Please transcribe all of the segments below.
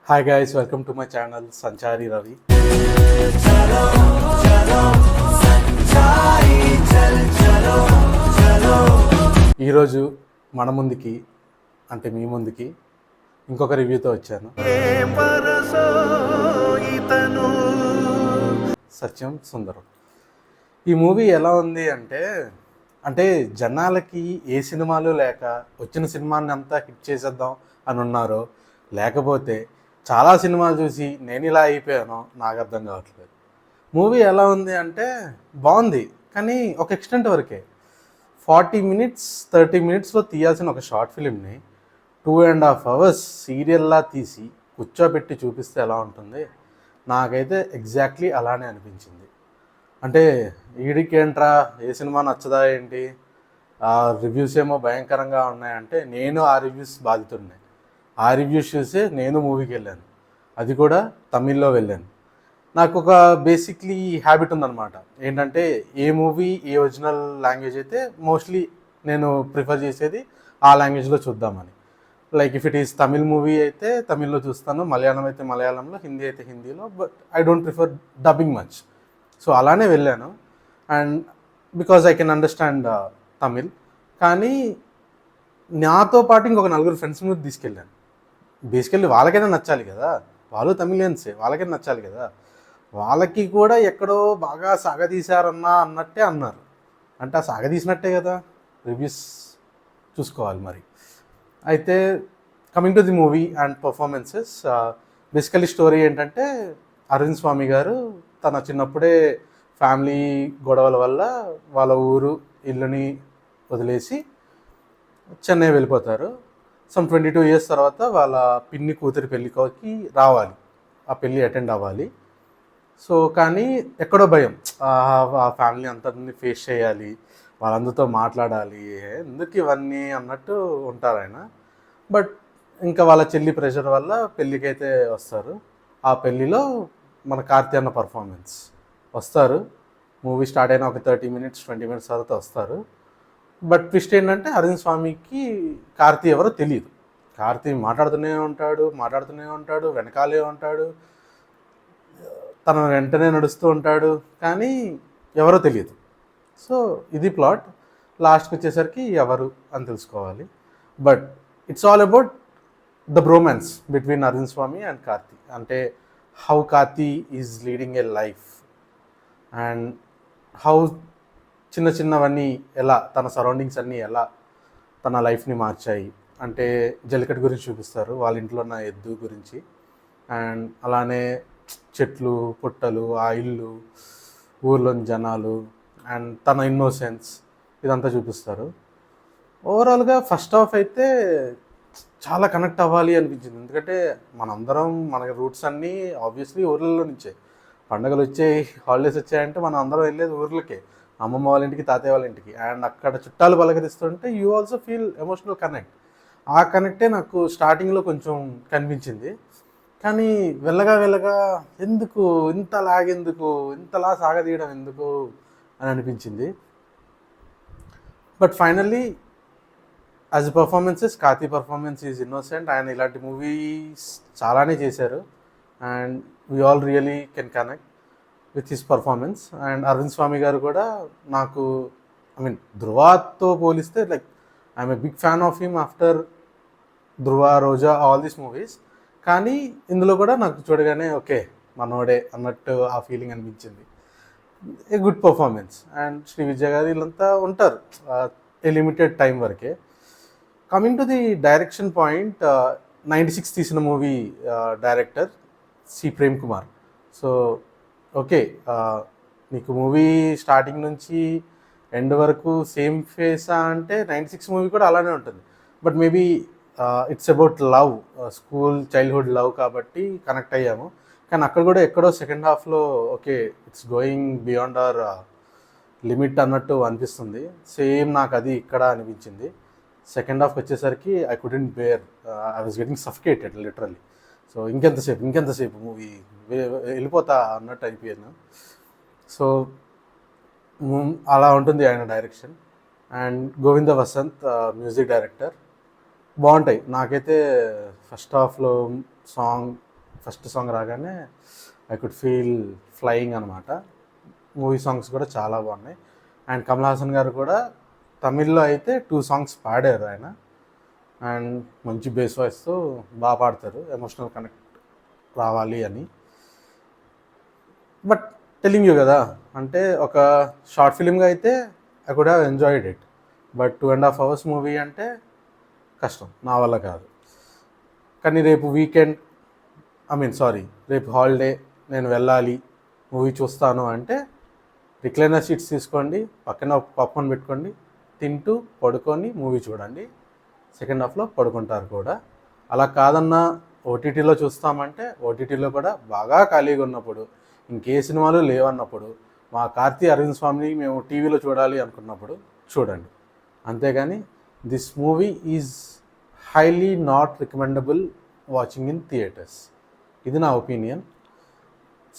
Hi guys, welcome to my channel Sanchari Ravi. ఈరోజు మన ముందుకి అంటే మీ ముందుకి ఇంకొక రివ్యూతో వచ్చాను. సత్యం సుందరం. ఈ మూవీ ఎలా ఉంది అంటే జనాలకి ఏ సినిమాలు లేక వచ్చిన సినిమాని అంతా హిట్ చేసేద్దాం అని ఉన్నారో, లేకపోతే చాలా సినిమాలు చూసి నేను ఇలా అయిపోయాను నాకు అర్థం కావట్లేదు. మూవీ ఎలా ఉంది అంటే బాగుంది, కానీ ఒక ఎక్స్టెంట్ వరకే. 40 మినిట్స్ 30 మినిట్స్లో తీయాల్సిన ఒక షార్ట్ ఫిలింని 2.5 hours సీరియల్లా తీసి కూర్చోబెట్టి చూపిస్తే ఎలా ఉంటుంది? నాకైతే ఎగ్జాక్ట్లీ అలానే అనిపించింది. అంటే ఈడికేంట్రా ఏ సినిమా నచ్చదా ఏంటి, ఆ రివ్యూస్ ఏమో భయంకరంగా ఉన్నాయంటే నేను ఆ రివ్యూస్ బాధితున్నాయి. ఆ రివ్యూస్ చూసే నేను మూవీకి వెళ్ళాను, అది కూడా తమిళ్లో వెళ్ళాను. నాకు ఒక బేసిక్లీ హ్యాబిట్ ఉందన్నమాట. ఏంటంటే ఏ మూవీ ఏ ఒరిజినల్ లాంగ్వేజ్ అయితే మోస్ట్లీ నేను ప్రిఫర్ చేసేది ఆ లాంగ్వేజ్లో చూద్దామని. Like if it is Tamil movie అయితే తమిళ్లో చూస్తాను, మలయాళం అయితే మలయాళంలో, హిందీ అయితే హిందీలో. But I don't prefer dubbing much. So అలానే వెళ్ళాను. And because I can understand Tamil. కానీ నాతో పాటు ఇంకొక 4 ఫ్రెండ్స్ మీద తీసుకెళ్ళాను. బేసికల్లీ వాళ్ళకైనా నచ్చాలి కదా, వాళ్ళు తమిళియన్సే, వాళ్ళకైనా నచ్చాలి కదా. వాళ్ళకి కూడా ఎక్కడో బాగా సాగదీశారన్నా అన్నట్టే అన్నారు. అంటే ఆ సాగదీసినట్టే కదా రివ్యూస్ చూసుకోవాలి మరి. అయితే coming to the movie and performances, basically story ఏంటంటే అరవింద్ స్వామి గారు తన చిన్నప్పుడే ఫ్యామిలీ గొడవల వల్ల వాళ్ళ ఊరు ఇల్లుని వదిలేసి చెన్నై వెళ్ళిపోతారు. సమ్ 22 years తర్వాత వాళ్ళ పిన్ని కూతురి పెళ్ళికి రావాలి, ఆ పెళ్ళి అటెండ్ అవ్వాలి. సో కానీ ఎక్కడో భయం, ఆ ఫ్యామిలీ అంతటిని ఫేస్ చేయాలి, వాళ్ళందరితో మాట్లాడాలి, ఎందుకు ఇవన్నీ అన్నట్టు ఉంటారు ఆయన. బట్ ఇంకా వాళ్ళ చెల్లి ప్రెషర్ వల్ల పెళ్ళికైతే వస్తారు. ఆ పెళ్ళిలో మన కార్తీ అన్న పర్ఫార్మెన్స్ వస్తారు. మూవీ స్టార్ట్ అయిన ఒక 30 minutes 20 minutes తర్వాత వస్తారు. బట్ ట్విస్ట్ ఏంటంటే అరవింద్ స్వామికి కార్తీ ఎవరో తెలియదు. కార్తీ మాట్లాడుతూనే ఉంటాడు, వెనకాలే ఉంటాడు, తన వెంటనే నడుస్తూ ఉంటాడు, కానీ ఎవరో తెలియదు. సో ఇది ప్లాట్. లాస్ట్కి వచ్చేసరికి ఎవరు అని తెలుసుకోవాలి. But it's all about the bromance between Aravind Swami and Karthi. అంటే how Karthi is leading a life and how చిన్నవన్నీ ఎలా, తన సరౌండింగ్స్ అన్నీ ఎలా తన లైఫ్ని మార్చాయి. అంటే జల్లికట్టు గురించి చూపిస్తారు, వాళ్ళ ఇంట్లో ఉన్న ఎద్దు గురించి, అండ్ అలానే చెట్లు పుట్టలు, ఆ ఇల్లు, ఊర్లోని జనాలు, అండ్ తన ఇన్నోసెన్స్, ఇదంతా చూపిస్తారు. ఓవరాల్గా ఫస్ట్ హాఫ్ అయితే చాలా కనెక్ట్ అవ్వాలి అనిపించింది. ఎందుకంటే మనందరం మన రూట్స్ అన్నీ ఆబ్వియస్లీ ఊర్లలో నుంచే. పండుగలు వచ్చాయి, హాలిడేస్ వచ్చాయంటే మనం అందరం వెళ్ళేది ఊర్లకే, అమ్మమ్మ వాళ్ళ ఇంటికి, తాతయ్య వాళ్ళ ఇంటికి. అండ్ అక్కడ చుట్టాలు పలకరిస్తుంటే you also feel emotional connect. ఆ కనెక్టే నాకు స్టార్టింగ్లో కొంచెం కనిపించింది. కానీ వెళ్ళగా ఎందుకు ఇంతలా సాగదీయడం ఎందుకు అని అనిపించింది. But finally as performances, Karthi performance is innocent. ఆయన ఇలాంటి మూవీస్ చాలానే చేశారు and we all really can connect with his performance. And Aravind Swami గారు కూడా నాకు, ధృవాతో పోలిస్తే like I'm a big fan of him after Dhruva, Roja, all these movies. కానీ ఇందులో కూడా నాకు చూడగానే ఓకే మనోడే అన్నట్టు ఆ ఫీలింగ్ అనిపించింది. A good performance. And Shri Vijay గారు వీళ్ళంతా ఉంటారు ఏ లిమిటెడ్ టైం వరకే. Coming to the direction point, 96 తీసిన movie director C Prem Kumar. So okay, నీకు మూవీ స్టార్టింగ్ నుంచి ఎండ్ వరకు సేమ్ ఫేసా అంటే 96 మూవీ కూడా అలానే ఉంటుంది. But maybe it's about love, school childhood love కాబట్టి కనెక్ట్ అయ్యాము. కానీ అక్కడ కూడా ఎక్కడో సెకండ్ హాఫ్లో okay it's going beyond our limit అన్నట్టు అనిపిస్తుంది. సేమ్ నాకు అది ఇక్కడ అనిపించింది. సెకండ్ హాఫ్కి వచ్చేసరికి I couldn't bear, I was getting suffocated literally. So ఇంకెంతసేపు మూవీ వెళ్ళిపోతా అన్నట్టు అయిపోయాను. సో అలా ఉంటుంది ఆయన direction. And Govind Vasanth music director. బాగుంటాయి. నాకైతే ఫస్ట్ హాఫ్లో సాంగ్ ఫస్ట్ సాంగ్ రాగానే ఐ కుడ్ ఫీల్ ఫ్లయింగ్ అనమాట. మూవీ సాంగ్స్ కూడా చాలా బాగున్నాయి. అండ్ కమల్ హాసన్ గారు కూడా తమిళ్లో అయితే 2 సాంగ్స్ పాడారు ఆయన. అండ్ మంచి బేస్ వాయిస్తో బాగా పాడతారు, ఎమోషనల్ కనెక్ట్ రావాలి అని. బట్ టెలింగ్ యూ కదా, అంటే ఒక షార్ట్ ఫిలింగా అయితే I could have enjoyed it. But 2.5 hours movie అంటే కష్టం, నా వల్ల కాదు. కానీ రేపు వీకెండ్, రేపు హాలిడే, నేను వెళ్ళాలి మూవీ చూస్తాను అంటే రిక్లైనర్ సీట్స్ తీసుకోండి, పక్కన ఒక పాప్కార్న్ పెట్టుకోండి, తింటూ పడుకొని మూవీ చూడండి. సెకండ్ హాఫ్లో పడుకుంటారు కూడా. అలా కాదన్నా ఓటీటీలో చూస్తామంటే ఓటీటీలో కూడా బాగా ఖాళీగా ఉన్నప్పుడు, ఇంకే సినిమాలు లేవన్నప్పుడు, మా కార్తీ అరవింద్ స్వామిని మేము టీవీలో చూడాలి అనుకున్నప్పుడు చూడండి. అంతేగాని this movie is highly not recommendable watching in theatres. ఇది నా opinion.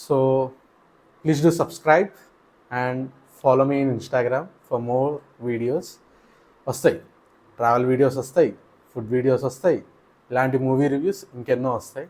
So please do subscribe and follow me in Instagram for more videos. వస్తాయి, ట్రావెల్ వీడియోస్ వస్తాయి, ఫుడ్ వీడియోస్ వస్తాయి, ఇలాంటి మూవీ రివ్యూస్ ఇంకెన్నో వస్తాయి.